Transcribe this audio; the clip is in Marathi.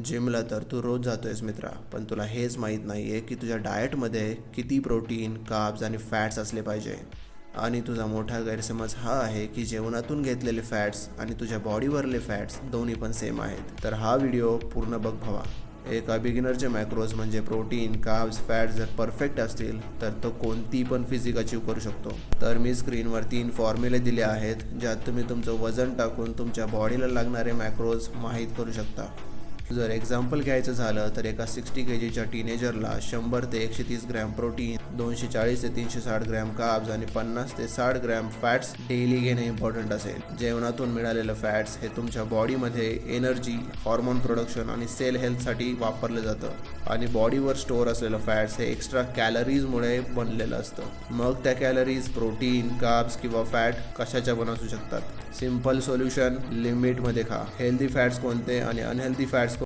जिमला तर तू रोज जातोयस मित्रा, पण तुला हेच माहीत नाही आहे की तुझ्या डाएटमध्ये किती प्रोटीन, कार्ब्स आणि फॅट्स असले पाहिजे. आणि तुझा मोठा गैरसमज हा आहे की जेवणातून घेतलेले फॅट्स आणि तुझ्या बॉडीवरले फॅट्स दोन्ही पण सेम आहेत. तर हा व्हिडिओ पूर्ण बघ भावा. एका बिगिनरचे मॅक्रोज म्हणजे प्रोटीन, कार्ब्स, फॅट्स जर परफेक्ट असतील तर तो कोणती पण फिजिक अचीव्ह करू शकतो. तर मी स्क्रीनवर 3 फॉर्म्युले दिले आहेत ज्यात तुम्ही तुमचं वजन टाकून तुमच्या बॉडीला लागणारे मॅक्रोज माहीत करू शकता. जर एक्झाम्पल घ्यायचं झालं तर एका 60 kgच्या टीनेजरला 100 ते 130 ग्रॅम प्रोटीन, 240 ते 360 ग्रॅम कार्ब्स आणि 50 ते 60 ग्रॅम फॅट्स डेली घेणे इम्पॉर्टंट असेल. जेवणातून मिळालेलं फॅट्स हे तुमच्या बॉडीमध्ये एनर्जी, हॉर्मोन प्रोडक्शन आणि सेल हेल्थसाठी वापरलं जातं आणि बॉडीवर स्टोअर असलेलं फॅट्स हे एक्स्ट्रा कॅलरीजमुळे बनलेलं असतं. मग त्या कॅलरीज प्रोटीन, कार्ब्स किंवा फॅट कशाच्या पण असू शकतात. सिम्पल सोल्युशन, लिमिटमध्ये खा. हेल्दी फॅट्स कोणते आणि अनहेल्दी फॅट्स